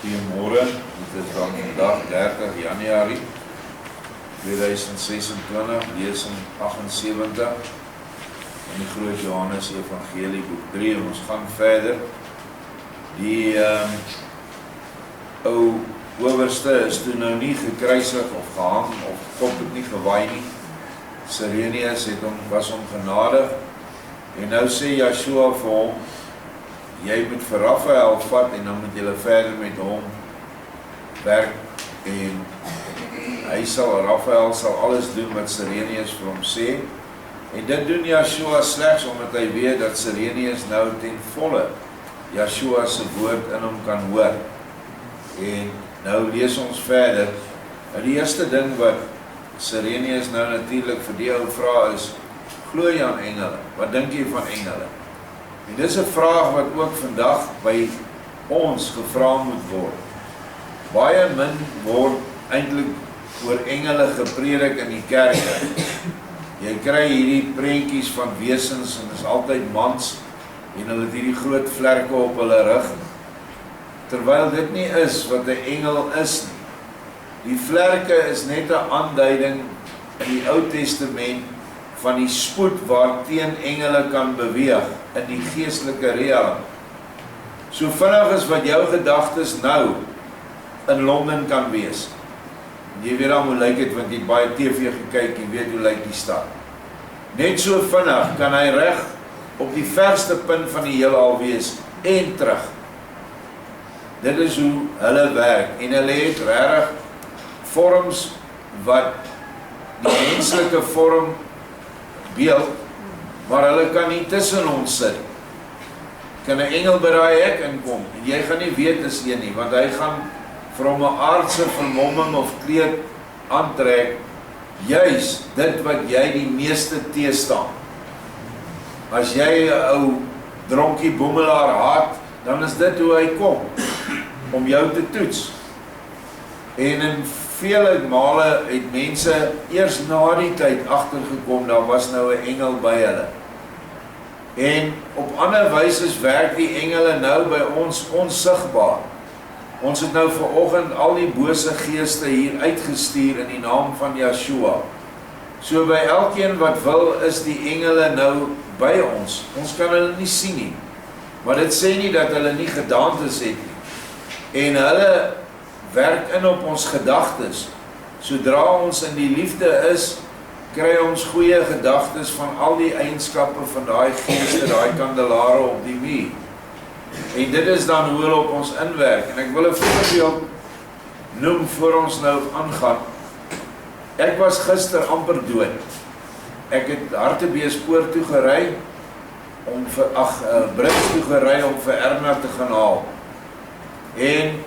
Goeiemorgen, dit is dan vandag 30 Januarie 2026, lesing 78 in die Groot Johannes Evangelie boek 3 en ons gaan verder. Die ou owerste is toe nou nie gekruisig of gehang of kop het nie gewaai nie. Sirenius was hom genadig en nou sê Yeshua vir hom, jy moet vir Raphael vat en dan moet jy verder met hom werk en Raphael sal alles doen wat Sirenius vir hom sê en dit doen Yeshua slegs omdat hy weet dat Sirenius nou ten volle Yeshua se woord in hom kan hoor. En nou lees ons verder. Die eerste ding wat Sirenius nou natuurlik vir die ou vra is, glo jy aan engele? Wat dink jy van engele? En dis 'n vraag wat ook vandag by ons gevra moet word. Baie min word eintlik oor engele gepredik in die kerke. Jy kry hierdie prentjies van wesens en is altyd mans en hulle het hierdie groot vlerke op hulle rug. Terwyl dit nie is wat 'n engel is nie. Die vlerke is net 'n aanduiding in die Ou Testament van die spoed waarteen engele kan beweeg in die geestelike realm. So vinnig is wat jou gedagtes nou in Londen kan wees. Jy weet dan hoe lyk dit, want jy het baie TV gekyk, jy weet hoe lyk die stad. Net so vinnig kan hy reg op die verste punt van die heelal wees en terug. Dit is hoe hulle werk en hulle het regtig vorms wat die menslike vorm beeld, maar hulle kan nie tussen ons sit. Kan 'n engel by daai hek inkom en jy gaan nie weet is een nie, want hy gaan vir hom 'n aardse vermomming of kleed aantrek, juis dit wat jy die meeste teestaan. As jy 'n ou dronkie boemelaar haat, dan is dit hoe hy kom om jou te toets. En in vele male het mense eers na die tyd agtergekom, daar was nou 'n engel by hulle. En op ander wyse werk die engele nou by ons onsigbaar. Ons het nou vanoggend al die bose geeste hier uitgestuur in die naam van Yeshua. So by elkeen wat wil, is die engele nou by ons. Ons kan hulle nie sien nie. Maar dit sê nie dat hulle nie gedaantes het nie. En hulle werk in op ons gedagtes. Sodra ons in die liefde is, kry ons goeie gedagtes van al die eienskappe van daai geeste, daai kandelare op die muur. En dit is dan hoe hulle op ons inwerk. En ek wil 'n voorbeeld noem voor ons nou aangaan. Ek was gister amper dood. Ek het Hartbeespoort toe gery om vir Brits toe gery om vir Erna te gaan haal. En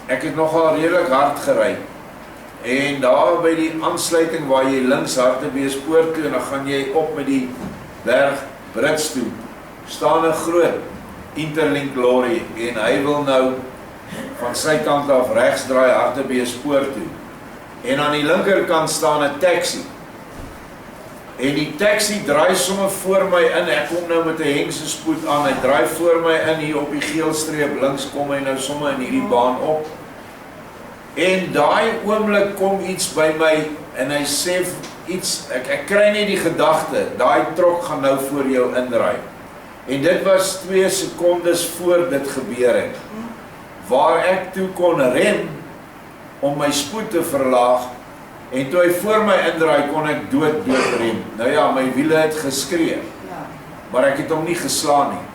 ek het nogal redelik hard gery. En daar by die aansluiting waar jy links Hartbeespoort toe en dan gaan jy op met die berg Brits toe, staan 'n groot Interlink lorry en hy wil nou van sy kant af regs draai Hartbeespoort toe. En aan die linkerkant staan 'n taxi. En die taxi draai sommer voor my in, ek kom nou met 'n hengse spoed aan, hy draai voor my in hier op die geelstreep, links kom hy nou sommer in hierdie baan op. En daai oomblik kom iets by my en hy sê iets, ek kry net die gedagte, daai trok gaan nou voor jou indraai. En dit was 2 sekondes voor dit gebeur het, waar ek toe kon rem om my spoed te verlaag. En toe hy voor my indraai, kon ek dood rem. Nou ja, my wiele het geskree, maar ek het hom nie geslaan nie.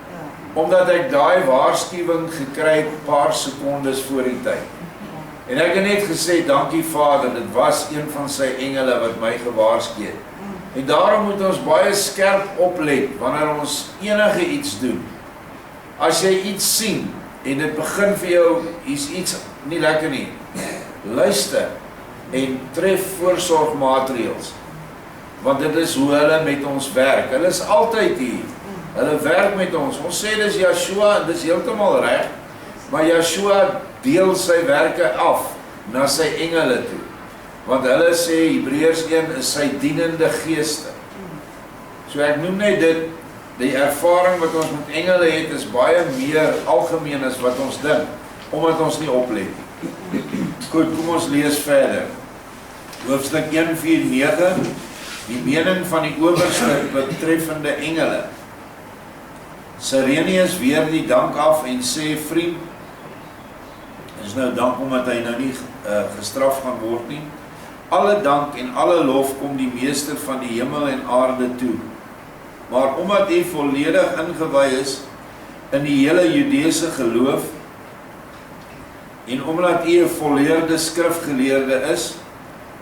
Omdat ek daai waarskuwing gekry het, paar sekondes voor die tyd. En ek het net gesê, dankie Vader, dit was een van sy engele wat my gewaarsku het. En daarom moet ons baie skerp oplet, wanneer ons enige iets doen. As jy iets sien, en dit begin vir jou, is iets nie lekker nie, luister, en tref voorsorgmaatreëls, want dit is hoe hulle met ons werk. Hulle is altyd hier, hulle werk met ons. Ons sê dis Yeshua en dis heeltemal reg, maar Yeshua deel sy werke af na sy engele toe, want hulle sê Hebreërs 1 is sy dienende geeste. So ek noem net dit, die ervaring wat ons met engele het is baie meer algemeen as wat ons dink. omdat ons nie oplet nie. Goed, kom ons lees verder. Hoofstuk 1:4-9, die mening van die owerste betreffende engele. Sirenius weer die dank af en sê, vriend, is nou dank omdat hy nou nie gestraf gaan word nie. Alle dank en alle lof kom die meester van die hemel en aarde toe. Maar omdat hy volledig ingewy is in die hele Judeese geloof, en omdat hy 'n volleerde skrifgeleerde is,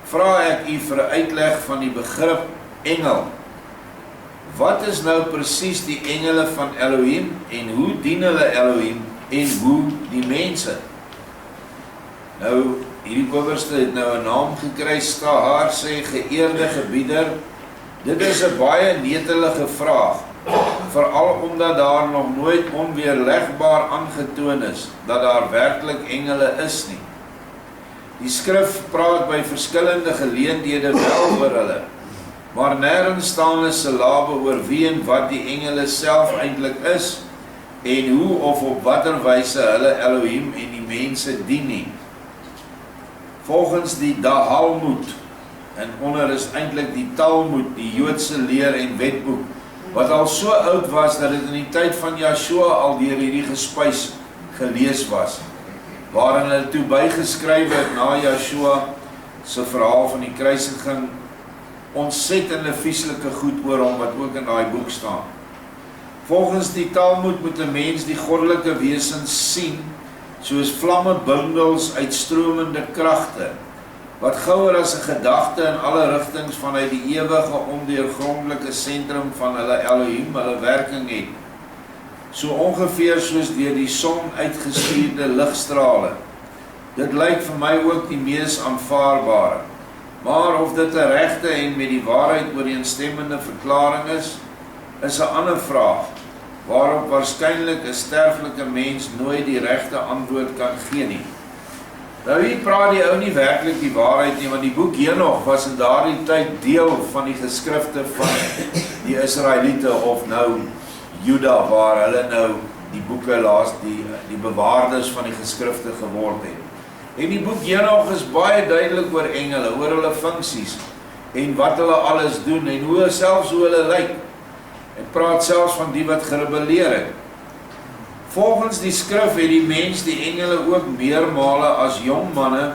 vra ek u vir 'n uitleg van die begrip engel. Wat is nou presies die engele van Elohim en hoe dien hulle Elohim en hoe die mense? Nou, hierdie owerste het nou 'n naam gekry, Stahar sê, geëerde gebieder. Dit is 'n baie netelige vraag, veral omdat daar nog nooit onweerlegbaar aangetoon is dat daar werklik engele is nie. Die skrif praat by verskillende geleenthede wel oor hulle, maar nêrens staan 'n silabe oor wie en wat die engele self eintlik is en hoe of op watter wyse hulle Elohim en die mense dien nie. Volgens die Dahalmud, en onder is eintlik die Talmud, die Joodse leer en wetboek, wat al so oud was dat dit in die tyd van Yeshua al deur hierdie gespuis gelees was, waarin hulle toe bygeskryf het na Yeshua se verhaal van die kruisiging, ontsettende vieslike goed oor hom wat ook in daai boek staan. Volgens die Talmud moet 'n mens die goddelike wesens sien soos vlammebundels uitstromende kragte, wat gouer as 'n gedagte in alle rigtings vanuit die ewige ondeurgrondelike sentrum van hulle Elohim hulle werking het, so ongeveer soos deur die son uitgestuurde ligstrale. Dit lyk vir my ook die mees aanvaarbare, maar of dit 'n regte en met die waarheid ooreenstemmende verklaring is 'n ander vraag, waarop waarskynlik 'n sterflike mens nooit die regte antwoord kan gee nie. Nou hier praat die ou nie werklik die waarheid nie, want die boek Henog was in daardie tyd deel van die geskrifte van die Israeliete of nou Juda, waar hulle nou die boeke die bewaarders van die geskrifte geword het. En die boek Henog is baie duidelik oor engele, oor hulle funksies en wat hulle alles doen en selfs hoe hulle lyk. En praat selfs van die wat gerebelleer het. Volgens die skrif het die mens die engele ook meermale as jong manne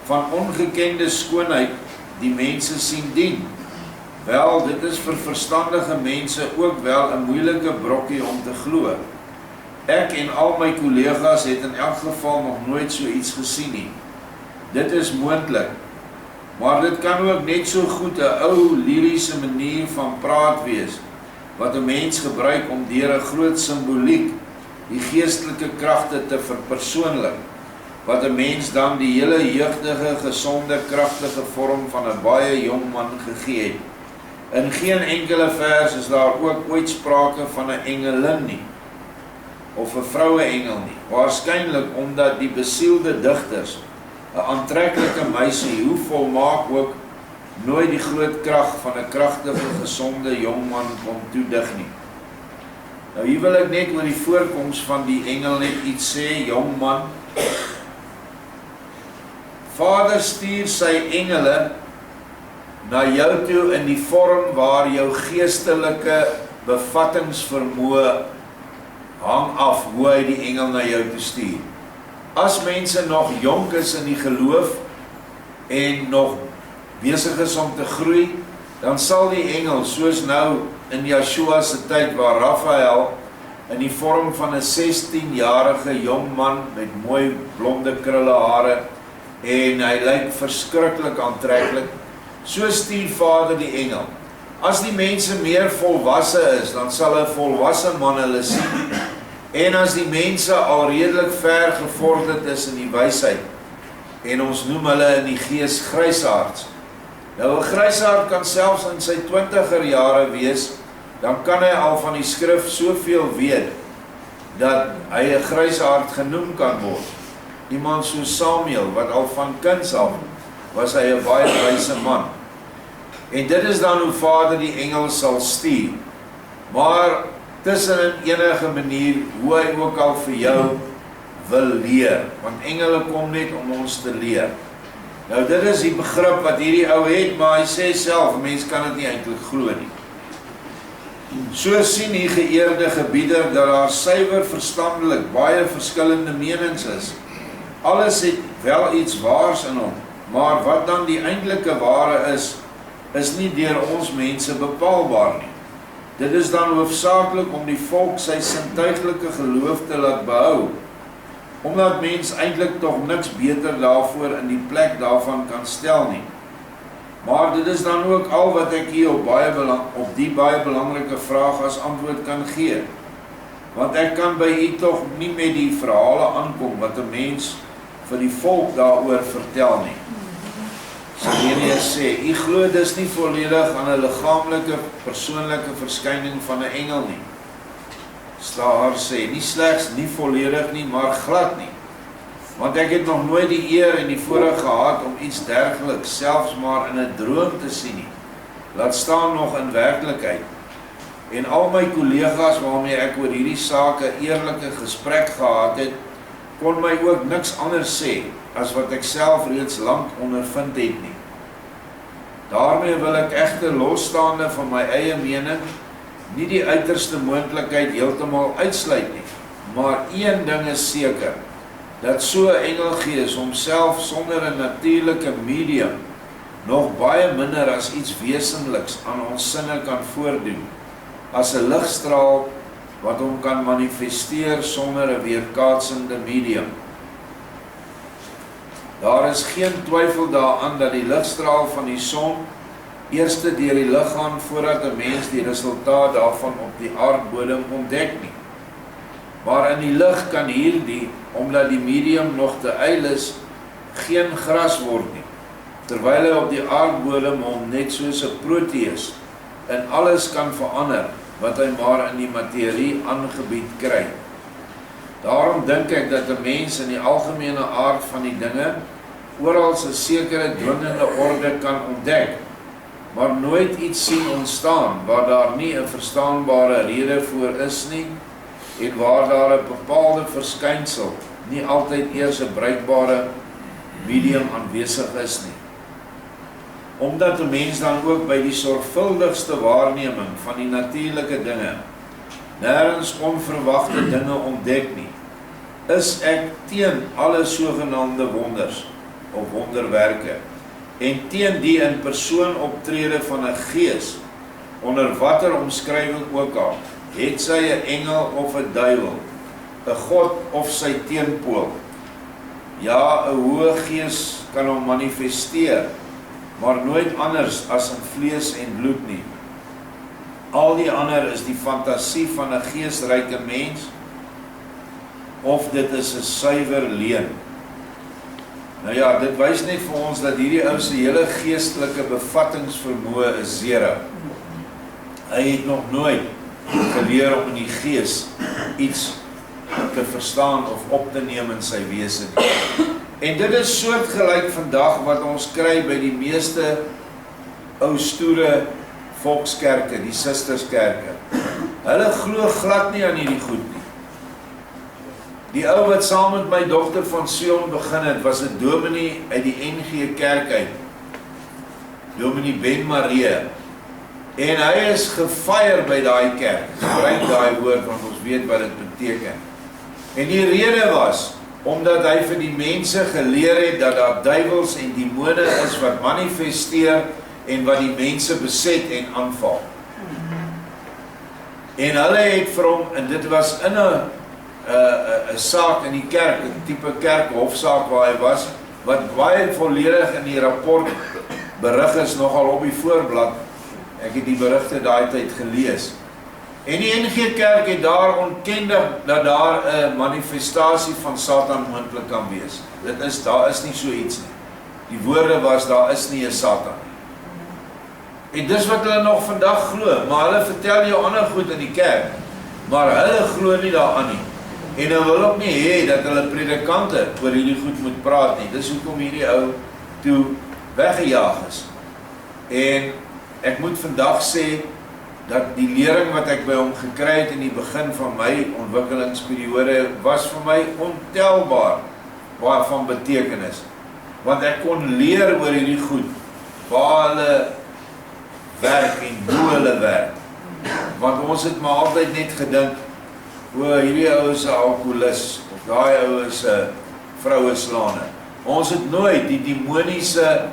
van ongekende skoonheid die mense sien dien. Wel, dit is vir verstandige mense ook wel 'n moeilike brokkie om te glo. Ek en al my kollegas het in elk geval nog nooit so iets gesien nie. Dit is moontlik, maar dit kan ook net so goed 'n ou liriese manier van praat wees, wat 'n mens gebruik om deur 'n groot simboliek die geestelike kragte te verpersoonlik, wat 'n mens dan die hele jeugdige, gesonde, kragtige vorm van 'n baie jong man gegee het. In geen enkele vers is daar ook ooit sprake van 'n engelin nie, of 'n vroueengel nie, waarskynlik omdat die besielde digters 'n aantreklike meisie, hoe volmaak ook, nooit die groot krag van 'n kragtige, gesonde jong man kon toedig nie. Nou hier wil ek net oor die voorkoms van die engel net iets sê, jong man. Vader stuur sy engele na jou toe in die vorm waar jou geestelike bevattingsvermoë hang af hoe hy die engel na jou toe stuur. As mense nog jonk is in die geloof en nog besig is om te groei, dan sal die engel, soos nou in Yeshua se tyd waar Raphael in die vorm van 'n 16-jarige jong man met mooi blonde krulle hare en hy lyk verskriklik aantreklik, so stuur Vader die engel. As die mense meer volwasse is, dan sal 'n volwasse man hulle sien. En as die mense al redelik ver gevorderd is in die wysheid, en ons noem hulle in die gees grysaards. Nou 'n grysaard kan selfs in sy 20er jare wees, dan kan hy al van die skrif soveel weet, dat hy 'n grysaard genoem kan word. Iemand soos Samuel, wat al van kinds af, was hy 'n baie wyse man. En dit is dan hoe Vader die engel sal stuur. Maar tussen in enige manier, hoe hy ook al vir jou wil leer, want engele kom net om ons te leer. Nou dit is die begrip wat hierdie ou het, maar hy sê self, mens kan dit nie eintlik glo nie. So sien die geëerde gebieder dat daar suiwer verstandelik baie verskillende menings is. Alles het wel iets waars in hom, maar wat dan die eintlike ware is nie deur ons mense bepaalbaar nie. Dit is dan hoofsaaklik om die volk sy sintuiglike geloof te laat behou, omdat mens eintlik tog niks beter daarvoor in die plek daarvan kan stel nie. Maar dit is dan ook al wat ek hier op die baie belangrike vraag as antwoord kan gee. Want ek kan by u tog nie met die verhale aankom wat 'n mens vir die volk daaroor vertel nie. Sirenius sê, u glo dus nie volledig aan 'n liggaamlike, persoonlike verskyning van 'n engel nie. Staar sê, nie slegs nie volledig nie, maar glad nie. Want ek het nog nooit die eer en die voorreg gehad om iets dergeliks selfs maar in 'n droom te sien nie. Laat staan nog in werklikheid. En al my kollegas waarmee ek oor hierdie sake eerlike gesprek gehad het, kon my ook niks anders sê as wat ek self reeds lank ondervind het nie. Daarmee wil ek egter losstaande van my eie mening nie die uiterste moontlikheid heeltemal uitsluit nie, maar een ding is seker, dat so 'n engelgees homself sonder 'n natuurlike medium nog baie minder as iets wesenliks aan ons sinne kan voordoen, as 'n ligstraal wat hom kan manifesteer sonder 'n weerkaatsende medium. Daar is geen twyfel daaraan dat die ligstraal van die son eerste deur die lig gaan voordat 'n mens die resultaat daarvan op die aardbodem ontdek nie. Maar in die lig kan hierdie, omdat die medium nog te yl is, geen gras word nie, terwyl hy op die aardbodem hom net soos 'n proteus in alles kan verander wat hy maar in die materie aangebied kry. Daarom dink ek dat 'n mens in die algemene aard van die dinge oral 'n sekere dwingende orde kan ontdek, maar nooit iets sien ontstaan waar daar nie 'n verstaanbare rede voor is nie, en waar daar 'n bepaalde verskynsel nie altyd eers 'n bruikbare medium aanwesig is nie. Omdat 'n mens dan ook by die sorgvuldigste waarneming van die natuurlike dinge nêrens onverwagte dinge ontdek nie, is ek teen alle sogenaamde wonders of wonderwerke en teen die in persoon optrede van 'n gees onder watter omskrywing ook al, het sy 'n engel of 'n duiwel, 'n god of sy teenpool. Ja, 'n hoë gees kan hom manifesteer, maar nooit anders as in vlees en bloed nie. Al die ander is die fantasie van 'n geesryke mens, of dit is 'n suiwer leuen. Nou ja, dit wys net vir ons dat hierdie ou se hele geestelike bevattingsvermoë is zero. Hy het nog nooit geleer om in die gees iets te verstaan of op te neem in sy wese nie. En dit is soortgelyk vandag wat ons kry by die meeste ou stoere volkskerke, die susterskerke. Hulle glo glad nie aan hierdie goed nie. Die ou wat saam met my dogter van Sion begin het, was 'n dominee uit die NG Kerk uit, dominee Ben Marie. En hy is gefire by daai kerk, gebruik daai woord want ons weet wat dit beteken. En die rede was, omdat hy vir die mense geleer het dat daar duiwels en demone is wat manifesteer en wat die mense beset en aanval. En hulle het vir hom, en dit was in 'n saak in die kerk, 'n tipe kerkhofsaak waar hy was, wat baie volledig in die rapport berig is, nogal op die voorblad. Ek het die berigte daai tyd gelees. En die NG Kerk het daar ontken dat daar 'n manifestasie van Satan moontlik kan wees. Daar is nie so iets nie. Die woorde was, daar is nie 'n Satan nie. En dis wat hulle nog vandag glo, maar hulle vertel jou ander goed in die kerk, maar hulle glo nie daaraan nie. En hulle wil ook nie hê dat hulle predikante oor hierdie goed moet praat nie. Dis hoekom hierdie ou toe weggejaag is. En ek moet vandag sê, dat die lering wat ek by hom gekry het in die begin van my ontwikkelingsperiode was vir my ontelbaar waarvan betekenis. Want ek kon leer oor hierdie goed, waar hulle werk en hoe hulle werk. Want ons het maar altyd net gedink, hierdie ou is 'n alkoholist, of daai ou is 'n vroueslaner. Ons het nooit die demoniese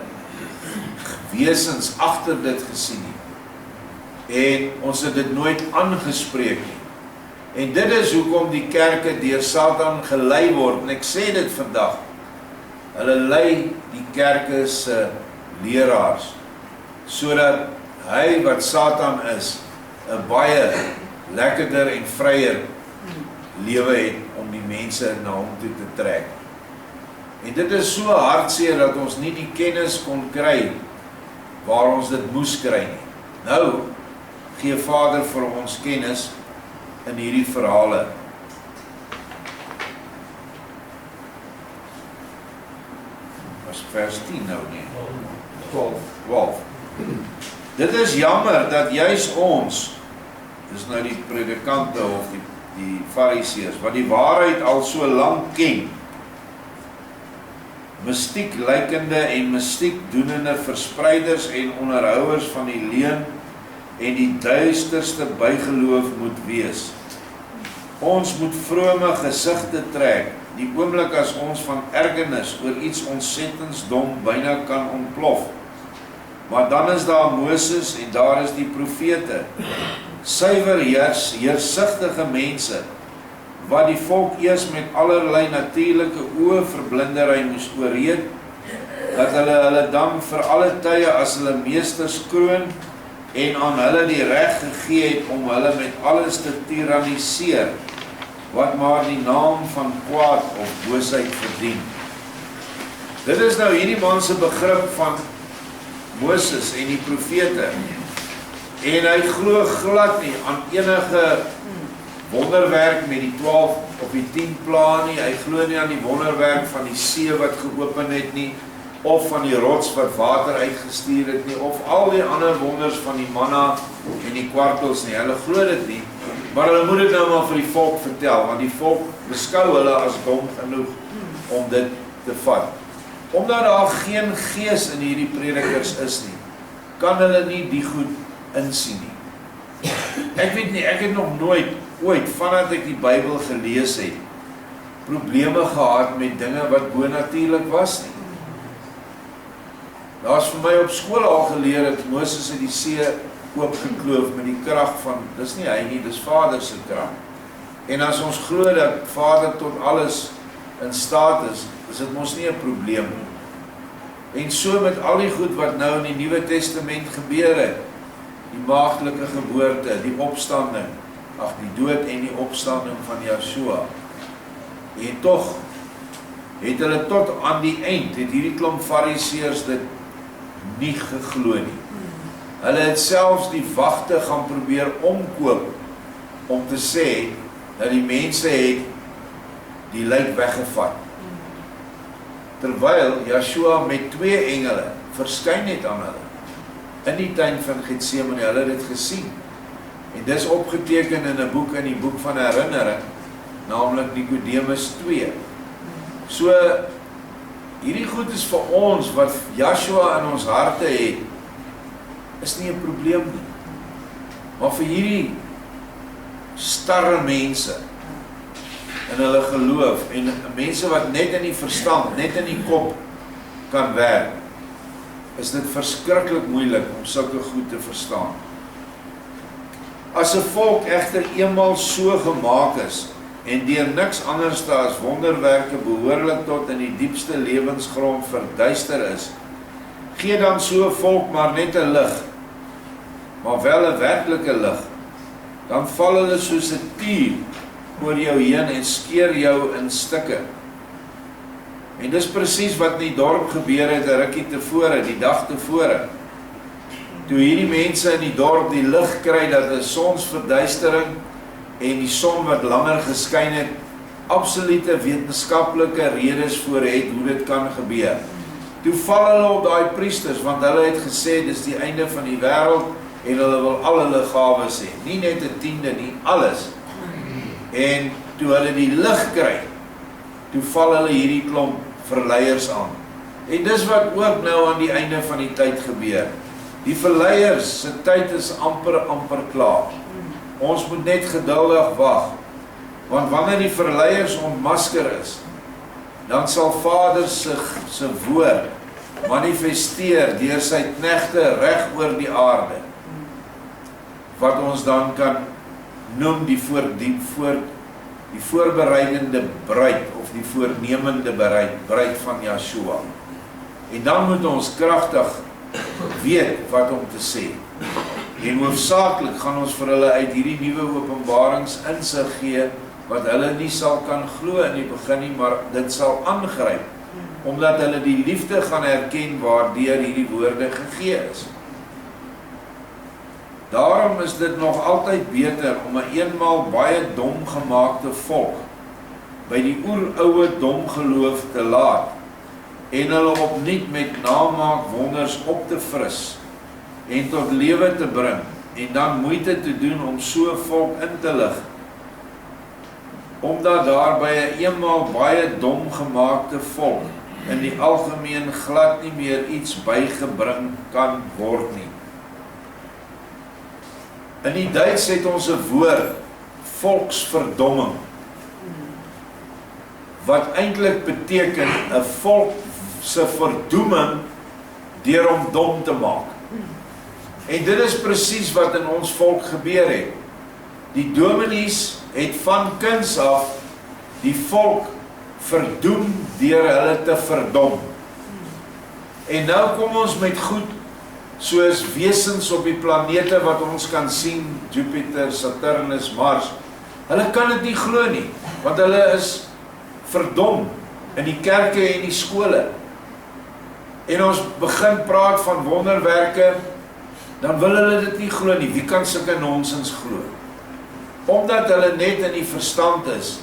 wesens agter dit gesien nie. En ons het dit nooit aangespreek nie. En dit is hoekom die kerke deur Satan gelei word. En ek sê dit vandag. Hulle lei die kerke se leraars, sodat hy wat Satan is, 'n baie lekkerder en vryer lewe het om die mense na hom toe te trek. En dit is so hartseer dat ons nie die kennis kon kry waar ons dit moes kry nie. Nou gee Vader vir ons kennis in hierdie verhale. Was vers 10 nou nie? 12. Dit is jammer dat juis ons, dis nou die predikante of die fariseërs, wat die waarheid al so lank ken, mystiek lykende en mystiek doenende verspreiders en onderhouers van die leuen en die duisterste bygeloof moet wees. Ons moet vrome gesigte trek, die oomblik as ons van ergernis oor iets ontsettends dom byna kan ontplof. Maar dan is daar Moses en daar is die profete, suiwer heersigtige mense, wat die volk eers met allerlei natuurlike oorverblindery moes oorreed, dat hulle dan vir alle tye as hulle meesters kroon en aan hulle die reg gegee het om hulle met alles te tiranniseer, wat maar die naam van kwaad of boosheid verdien. Dit is nou hierdie man se begrip van Moses en die profete, en hy glo glad nie aan enige wonderwerk met die 12 of die 10 pla nie, hy glo nie aan die wonderwerk van die see wat geopen het nie, of van die rots wat water uitgestuur het nie, of al die ander wonders van die manna en die kwartels nie, hulle glo dit nie, maar hulle moet dit nou maar vir die volk vertel, want die volk beskou hulle as dom genoeg om dit te vat. Omdat daar geen gees in hierdie predikers is nie, kan hulle nie die goed insien nie. Ek weet nie, ek het nog nooit, ooit, vandat ek die Bybel gelees het, probleme gehad met dinge wat bonatuurlik was nie. Daar is vir my op skool al geleer dat Moses het die see oopgekloof met die krag van, dis nie hy nie, dis Vader se krag. En as ons glo dat Vader tot alles in staat is dit mos nie 'n probleem nie. En so met al die goed wat nou in die Nuwe Testament gebeur het, die maagdelike geboorte, die opstanding, die dood en die opstanding van Yeshua. En tog het hulle tot aan die eind, het hierdie klomp fariseërs dit nie geglo nie. Hulle het selfs die wagte gaan probeer omkoop om te sê dat die mense het die lijk weggevat. Terwyl Yeshua met 2 engele verskyn het aan hulle in die tuin van Getsemane, hulle het dit gesien. En dis opgeteken in 'n boek, in die boek van herinnering, naamlik Nikodemus 2. So, hierdie goed is vir ons, wat Yeshua in ons harte het, is nie 'n probleem nie. Maar vir hierdie starre mense, in hulle geloof, en mense wat net in die verstand, net in die kop kan werk, is dit verskriklik moeilik om sulke goed te verstaan. As 'n volk egter eenmaal so gemaak is, en deur niks anders as wonderwerke behoorlik tot in die diepste lewensgrond verduister is, gee dan so 'n volk maar net 'n lig, maar wel 'n werklike lig, dan val hulle soos 'n tier oor jou heen en skeer jou in stukke. En dis presies wat in die dorp gebeur het 'n rukkie tevore, die dag tevore. Toe hierdie mense in die dorp die lig kry dat 'n sonsverduistering en die son wat langer geskyn het, absolute wetenskaplike redes voor het hoe dit kan gebeur. Toe val hulle op daai priesters, want hulle het gesê dis die einde van die wêreld en hulle wil al hulle gawes hê, nie net 'n tiende nie, alles. En toe hulle die lig kry, toe val hulle hierdie klomp verleiers aan. En dis wat ook nou aan die einde van die tyd gebeur. Die verleiers se tyd is amper klaar. Ons moet net geduldig wag, want wanneer die verleiers ontmasker is, dan sal Vader se woord manifesteer deur sy knegte reg oor die aarde, wat ons dan kan noem die voorbereidende bruid, of die voornemende bruid van Yeshua. En dan moet ons kragtig weet wat om te sê. En hoofsaaklik gaan ons vir hulle uit hierdie nuwe openbarings insig gee, wat hulle nie sal kan glo in die begin nie, maar dit sal aangryp, omdat hulle die liefde gaan erken waardeur hierdie woorde gegee is. Daarom is dit nog altyd beter om 'n eenmaal baie dom gemaakte volk by die oeroue dom geloof te laat en hulle opnuut met namaak wonders op te fris en tot lewe te bring en dan moeite te doen om so 'n volk in te lig, omdat daar by 'n eenmaal baie dom gemaakte volk in die algemeen glad nie meer iets bygebring kan word nie. In die Duits het ons 'n woord, volksverdomming, wat eintlik beteken 'n volk se verdoeming deur hom dom te maak. En dit is presies wat in ons volk gebeur het. Die dominees het van kinds af die volk verdoem deur hulle te verdom. En nou kom ons met goed soos wesens op die planete wat ons kan sien, Jupiter, Saturnus, Mars. Hulle kan dit nie glo nie, want hulle is verdom in die kerke en die skole. En ons begin praat van wonderwerke, dan wil hulle dit nie glo nie. Wie kan sulke nonsens glo? Omdat hulle net in die verstand is.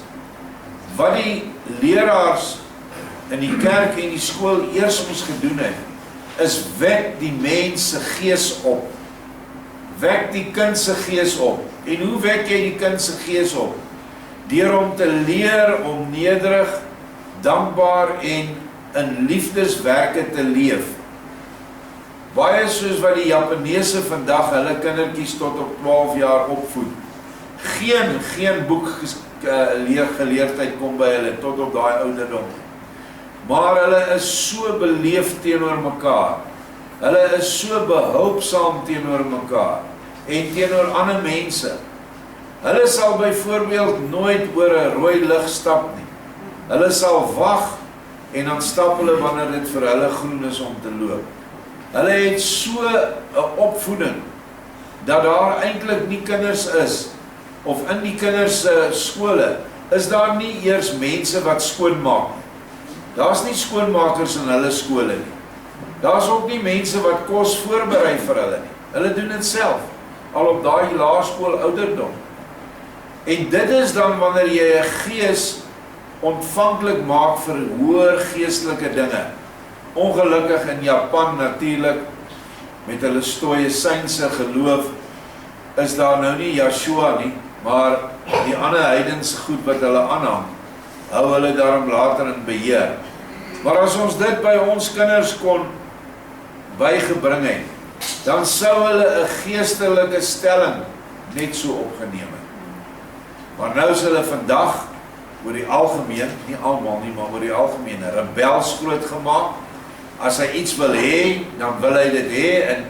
Wat die leraars in die kerk en die skool eers ons gedoen het, is wek die mens se gees op. Wek die kind se gees op. En hoe wek jy die kind se gees op? Deur hom te leer om nederig, dankbaar en in liefdeswerke te leef. Baie soos wat die Japaneese vandag hulle kindertjies tot op 12 jaar opvoed. Geen boek leergeleerdheid kom by hulle tot op daai ouderdom. Maar hulle is so beleefd teenoor mekaar. Hulle is so behulpsaam teenoor mekaar en teenoor ander mense. Hulle sal byvoorbeeld nooit oor 'n rooi lig stap nie. Hulle sal wag en dan stap hulle wanneer dit vir hulle groen is om te loop. Hulle het so 'n opvoeding dat daar eintlik nie kinders is, of in die kinders se skole is daar nie eers mense wat skoonmaak nie. Daar's nie skoonmakers in hulle skole nie. Daar's ook nie mense wat kos voorberei vir hulle nie. Hulle doen dit self, al op daai laerskool ouderdom. En dit is dan wanneer jy 'n gees ontvanklik maak vir hoër geestelike dinge. Ongelukkig in Japan natuurlik, met hulle stoïsynse geloof, is daar nou nie Yeshua nie, maar die ander heidense goed wat hulle aanhang, hou hulle daarom later in beheer. Maar as ons dit by ons kinders kon bygebring het, dan sou hulle 'n geestelike stelling net so opgeneem het. Maar nou is hulle vandag oor die algemeen, nie almal nie, maar oor die algemeen, rebels groot gemaak. As hy iets wil hê, dan wil hy dit hê, en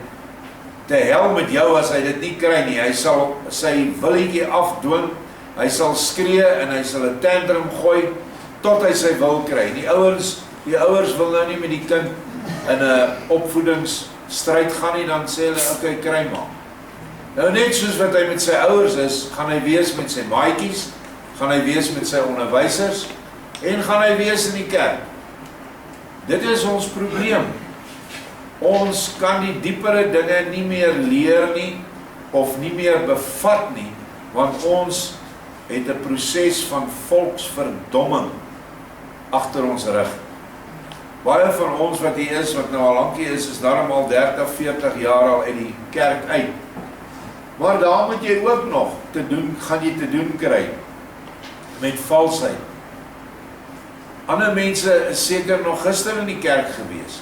te hel met jou as hy dit nie kry nie. Hy sal sy willetjie afdwing, hy sal skree en hy sal 'n tantrum gooi tot hy sy wil kry. Die ouers wil nou nie met die kind in 'n opvoedingsstryd gaan nie, dan sê hulle, okay, kry maar. Nou net soos wat hy met sy ouers is, gaan hy wees met sy maatjies, gaan hy wees met sy onderwysers, en gaan hy wees in die kerk. Dit is ons probleem. Ons kan die diepere dinge nie meer leer nie, of nie meer bevat nie, want ons het 'n proses van volksverdomming agter ons rug. Baie van ons wat hier is, wat nou al lankie is daarom al 30, 40 jaar al uit die kerk uit. Maar daar moet jy ook nog gaan jy te doen kry met valsheid. Ander mense is seker nog gister in die kerk gewees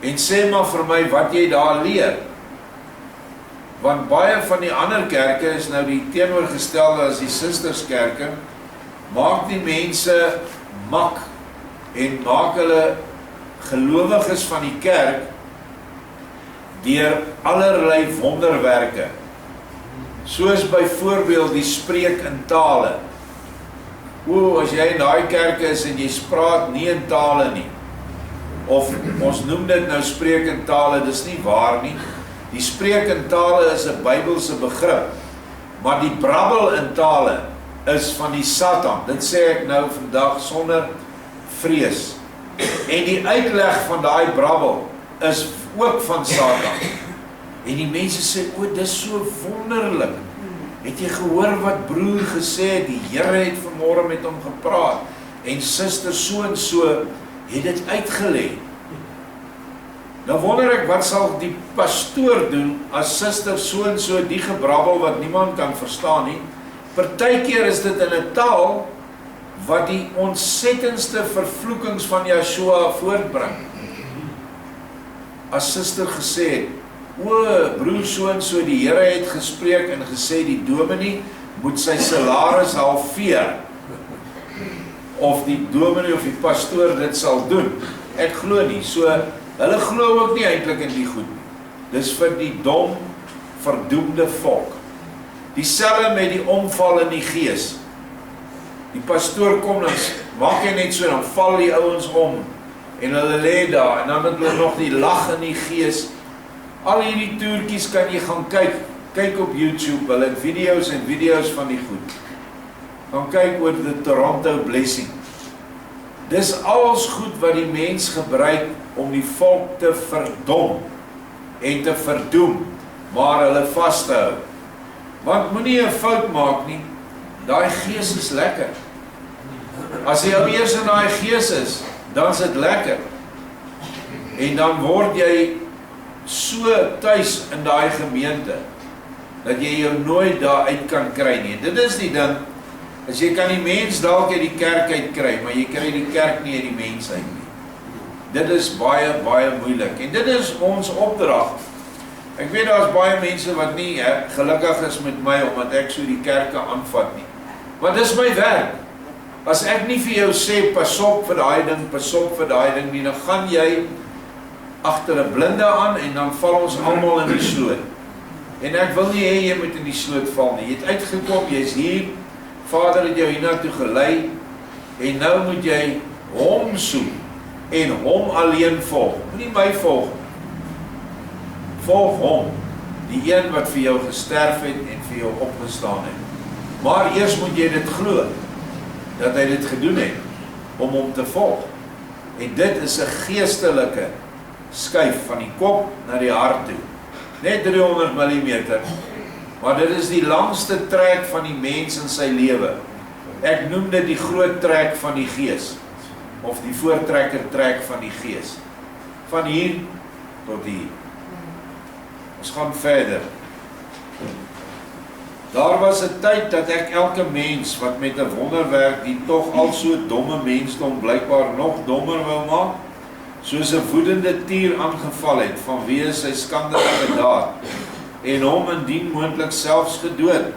en sê maar vir my wat jy daar leer. Want baie van die ander kerke is nou die teenoorgestelde as die susterskerke, maak die mense mak en maak hulle gelowiges van die kerk deur allerlei wonderwerke. Soos byvoorbeeld die spreek in tale. As jy in daai kerk is en jy praat nie in tale nie, of ons noem dit nou spreek in tale, dis nie waar nie. Die spreek in tale is 'n Bybelse begrip, maar die brabbel in tale is van die Satan. Dit sê ek nou vandag sonder vrees. En die uitleg van daai brabbel is ook van Satan. En die mense sê, dis so wonderlik. Het jy gehoor wat broer gesê het? Die Here het vanmôre met hom gepraat. En suster so en so het dit uitgelê. Nou wonder ek, wat sal die pastoor doen as suster so en so die gebrabbel wat niemand kan verstaan nie? Partykeer is dit in 'n taal wat die ontsettendste vervloekings van Yeshua voortbring. As suster gesê het, broer so en so, die Here het gespreek en gesê die dominee moet sy salaris halveer, of die dominee of die pastoor dit sal doen. Ek glo nie, so hulle glo ook nie eintlik in die goed nie. Dis vir die dom, verdoemde volk. Dieselfde met die omval in die gees. Die pastoor kom, dan maak hy net so, dan val die ouens om, en hulle lê daar, en dan het hulle nog die lag in die gees. Al hierdie toertjies kan jy gaan kyk op YouTube, hulle het video's van die goed. Gaan kyk oor die Toronto Blessing. Dis alles goed wat die mens gebruik om die volk te verdom en te verdoem, maar hulle vas te hou. Want moenie 'n fout maak nie, daai gees is lekker. As jy eers in daai gees is, dan is dit lekker. En dan word jy so tuis in daai gemeente, dat jy jou nooit daar uit kan kry nie. Dit is die ding, as jy kan die mens dalk uit die kerk uit kry, maar jy kry die kerk nie uit die mens uit nie. Dit is baie, baie moeilik. En dit is ons opdrag. Ek weet daar is baie mense wat nie gelukkig is met my, omdat ek so die kerke aanvat nie. Maar dis my werk. As ek nie vir jou sê, pas op vir daai ding nie, dan gaan jy agter 'n blinde aan, en dan val ons almal in die sloot. En ek wil nie hê jy moet in die sloot val nie. Jy het uitgekom, jy's hier, Vader het jou hiernatoe gelei, en nou moet jy hom soek, en hom alleen volg. Moenie my volg. Volg hom, die een wat vir jou gesterf het, en vir jou opgestaan het. Maar eers moet jy dit glo, dat hy dit gedoen het, om hom te volg. En dit is 'n geestelike skuif van die kop na die hart toe. Net 300 mm, maar dit is die langste trek van die mens in sy lewe. Ek noem dit die groot trek van die gees, of die voortrekker trek van die gees. Van hier tot hier. Ons gaan verder. Daar was 'n tyd dat ek elke mens wat met 'n wonderwerk die tog al so domme mensdom blykbaar nog dommer wou maak, soos 'n woedende tier aangeval het vanweë sy skandelike daad, en hom indien moontlik selfs gedood.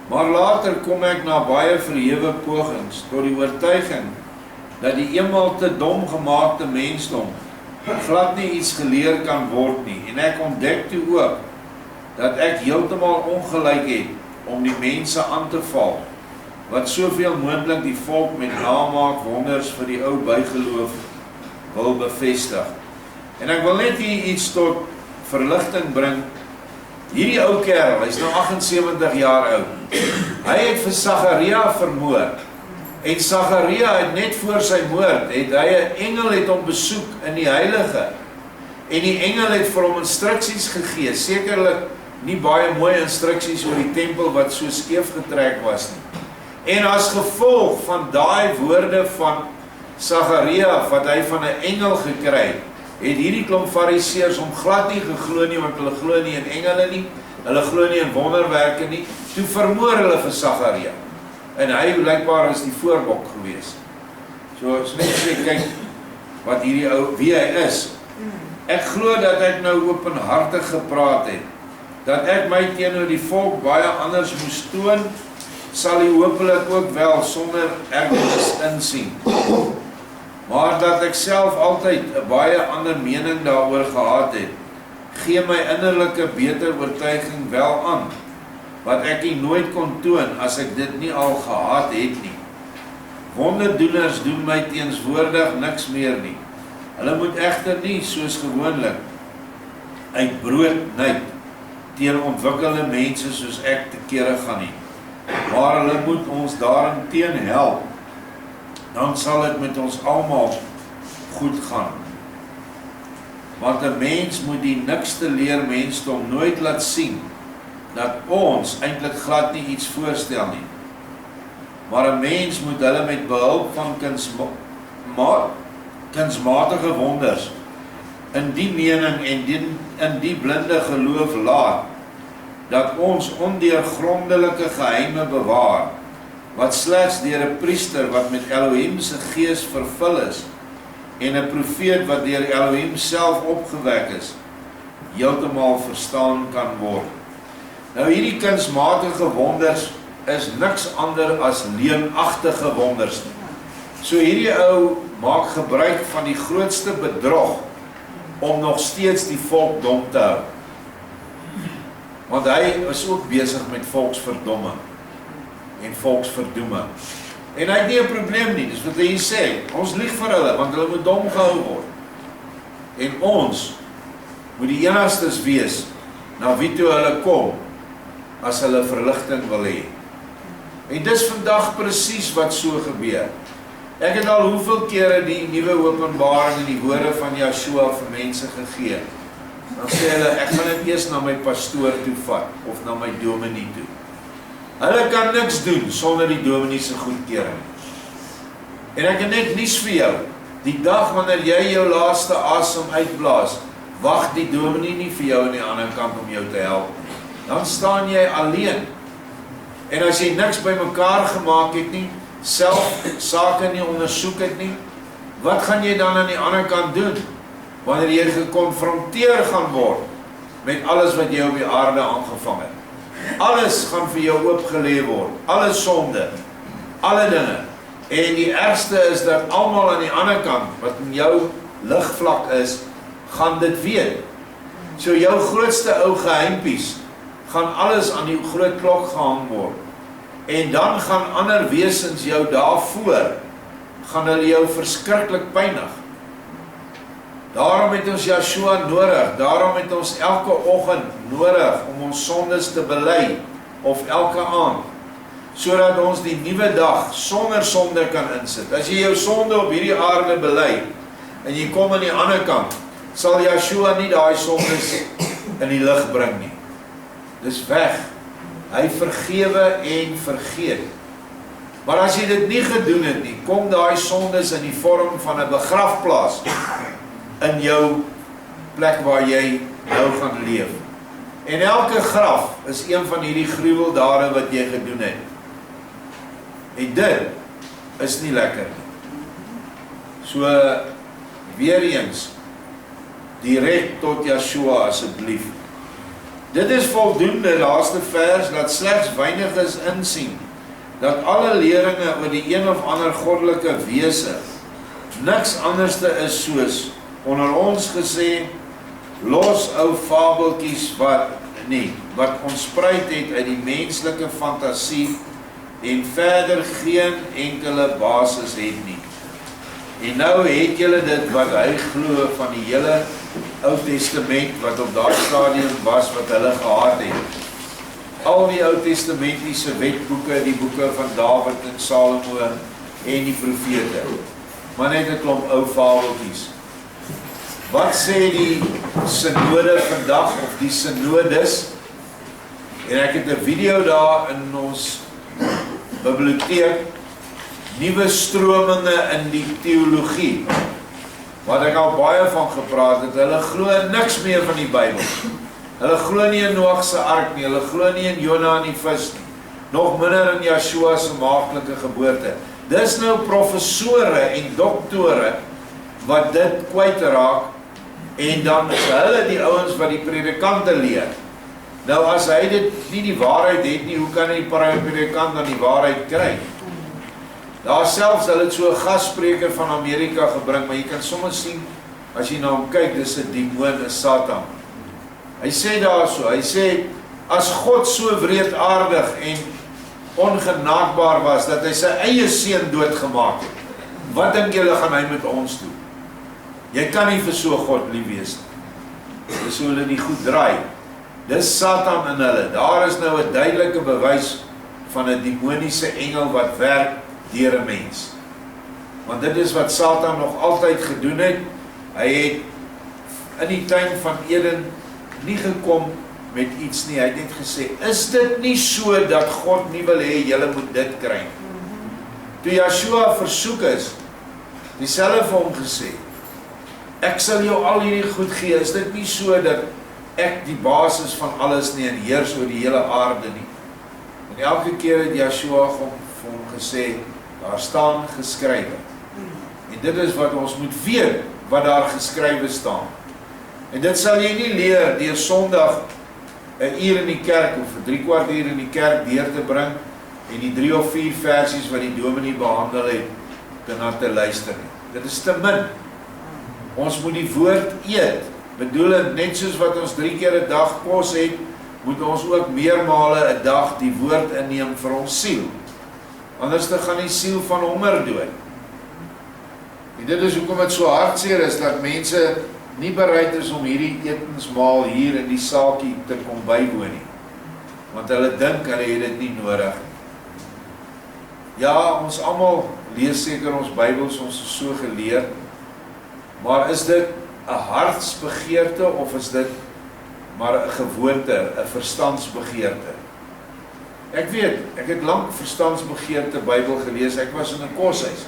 Maar later kom ek na baie verhewe pogings tot die oortuiging dat die eenmaal te dom gemaakte mensdom glad nie iets geleer kan word nie, en ek ontdek toe ook dat ek heeltemal ongelyk het om die mense aan te val, wat soveel moontlik die volk met namaak wonders vir die ou bygeloof wil bevestig. En ek wil net hier iets tot verligting bring. Hierdie ou kerel, hy's nou 78 jaar oud. Hy het vir Sagaria vermoor. En Sagaria het net voor sy moord, het hy 'n engel het hom besoek in die heilige. En die engel het vir hom instruksies gegee, sekerlik nie baie mooi instruksies oor die tempel wat so skeef getrek was nie. En as gevolg van daai woorde van Sagaria, wat hy van 'n engel gekry het hierdie klomp fariseërs hom glad nie geglo nie, want hulle glo nie in engele nie. Hulle glo nie in wonderwerke nie. Toe vermoor hulle vir Sagaria. En hy blykbaar is die voorbok gewees. So as net sê, kyk wat hierdie ou, wie hy is. Ek glo dat ek nou openhartig gepraat het. Dat ek my teenoor die volk baie anders moes toon, sal hy hopelik ook wel sonder ergernis insien. Maar dat ek self altyd 'n baie ander mening daaroor gehad het, gee my innerlike beter oortuiging wel aan, wat ek nie nooit kon toon as ek dit nie al gehad het nie. Wonderdoeners doen my teenswoordig niks meer nie. Hulle moet egter nie, soos gewoonlik, uit broodnyd teen ontwikkelde mense soos ek te kere gaan nie. Maar hulle moet ons daarin teen help. Dan sal dit met ons almal goed gaan. Want 'n mens moet die nikste leer mensdom nooit laat sien dat ons eintlik glad nie iets voorstel nie. Maar 'n mens moet hulle met behulp van kunsmatige wonders in die mening en in die blinde geloof laat dat ons ondeurgrondelike geheime bewaar, wat slegs deur 'n priester wat met Elohim se gees vervul is en 'n profeet wat deur Elohim self opgewek is, heeltemal verstaan kan word. Nou hierdie kunsmatige wonders is niks ander as leenagtige wonders. So hierdie ou maak gebruik van die grootste bedrog om nog steeds die volk dom te hou. Want hy is ook besig met volksverdomme en volksverdoeme. En hy het nie 'n probleem nie, dis wat hy sê. Ons lieg vir hulle, want hulle moet dom gehou word. En ons moet die enigstes wees na wie toe hulle kom as hulle verligting wil hê. En dis vandag presies wat so gebeur. Ek het al hoeveel kere die nuwe openbaring en die woorde van Yeshua vir mense gegee. Dan sê hulle, ek gaan dit eers na my pastoor toe vat, of na my dominee toe. Hulle kan niks doen sonder die dominee se goedkeuring. En ek het net nuus vir jou. Die dag wanneer jy jou laaste asem uitblaas, wag die dominee nie vir jou aan die ander kant om jou te help. Dan staan jy alleen. En as jy niks bymekaar gemaak het nie, self sake nie ondersoek het nie, wat gaan jy dan aan die ander kant doen? Wanneer jy gekonfronteer gaan word met alles wat jy op die aarde aangevang het. Alles gaan vir jou oopgelê word, alle sonde, alle dinge. En die ergste is dat almal aan die ander kant, wat in jou ligvlak is, gaan dit weet. So jou grootste ou geheimpies, gaan alles aan die groot klok gehang word. En dan gaan ander wesens jou daarvoor, gaan hulle jou verskriklik pynig. Daarom het ons Yeshua nodig, daarom het ons elke oggend nodig om ons sondes te bely, of elke aand, sodat ons die nuwe dag sonder sonde kan insit. As jy jou sonde op hierdie aarde bely, en jy kom aan die ander kant, sal Yeshua nie daai sondes in die lig bring nie. Dis weg. Hy vergewe en vergeet. Maar as jy dit nie gedoen het nie, kom daai sondes in die vorm van 'n begrafplaas in jou plek waar jy nou gaan leef. En elke graf is een van hierdie gruweldade wat jy gedoen het. En dit is nie lekker nie. So, weer eens, direk tot Yeshua asseblief. Dit is voldoende, laaste vers, dat slegs weiniges insien, dat alle leringe oor die een of ander goddelike wese niks anderste is soos, onder ons gesê, los ou fabeltjies wat ontspruit het uit die menslike fantasie en verder geen enkele basis het nie. En nou het julle dit wat hy glo van die hele Ou Testament wat op daardie stadium was wat hulle gehad het. Al die Ou Testamentiese wetboeke, die boeke van Dawid en Salomo en die profete. Maar net 'n klomp ou fabeltjies. Wat sê die synode vandag, of die synodes? En ek het 'n video daar in ons biblioteek, nuwe strominge in die teologie, wat ek al baie van gepraat het. Hulle glo niks meer van die Bybel. Hulle glo nie in Noag se ark nie, hulle glo nie in Jona en die vis nie, nog minder in Yeshua se maaklike geboorte. Dis nou professore en doktore wat dit kwytraak, en dan is hulle die ouens wat die predikante leer. Nou as hy dit nie die waarheid het nie, hoe kan die predikant dan die waarheid kry? Daar selfs, hulle het so 'n gasspreker van Amerika gebring, maar jy kan sommer sien, as jy na hom kyk, dis 'n demoon, 'n Satan. Hy sê daarso, hy sê, as God so wreedaardig en ongenaakbaar was, dat hy sy eie seun doodgemaak het, wat dink julle gaan hy met ons doen? Jy kan nie vir so God lief wees nie. Dis hoe hulle die goed draai. Dis Satan in hulle. Daar is nou 'n duidelike bewys van 'n demoniese engel wat werk deur 'n mens. Want dit is wat Satan nog altyd gedoen het. Hy het in die tuin van Eden nie gekom met iets nie. Hy het net gesê, is dit nie so dat God nie wil hê julle moet dit kry? Toe Yeshua versoek is, dieselfde vir hom gesê, ek sal jou al hierdie goed gee, is dit nie so dat ek die basis van alles nie en heers oor die hele aarde nie? En elke keer het Yeshua vir hom gesê, daar staan geskrywe. En dit is wat ons moet weet, wat daar geskrywe staan. En dit sal jy nie leer deur Sondag 'n uur in die kerk of 'n 3/4 uur in die kerk deur te bring en die 3 of 4 versies wat die dominee behandel het, daarna te luister nie. Dit is te min. Ons moet die woord eet. Bedoel, net soos wat ons 3 keer 'n dag kos het, moet ons ook meermale 'n dag die woord inneem vir ons siel. Anders dan gaan die siel van honger dood. En dit is hoekom dit so hartseer is, dat mense nie bereid is om hierdie etensmaal hier in die saaltjie te kom bywoon nie. Want hulle dink hulle het dit nie nodig nie. Ja, ons almal lees seker ons Bybels, ons is so geleer, maar is dit 'n hartsbegeerte of is dit maar 'n gewoonte, 'n verstandsbegeerte? Ek weet, ek het lank verstandsbegeerte Bybel gelees, ek was in 'n koshuis.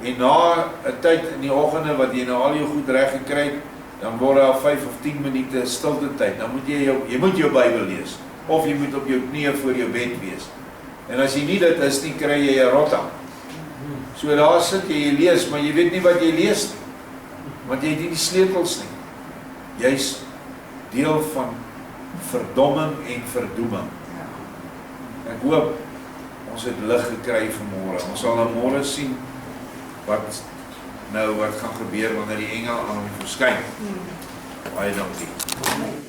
En na 'n tyd in die oggende wat jy nou al jou goed reg gekry het, dan word daar 5 of 10 minute stilte tyd. Dan moet jy moet jou Bybel lees, of jy moet op jou knieë voor jou bed wees. En as jy nie dit is nie, kry jy 'n rotta. So daar sit jy lees, maar jy weet nie wat jy lees nie, want jy het nie die sleutels nie. Jy's deel van verdomming en verdoeming. Ek hoop ons het lig gekry vanmôre. Ons sal nou môre sien wat gaan gebeur wanneer die engel aan hom verskyn. Baie dankie.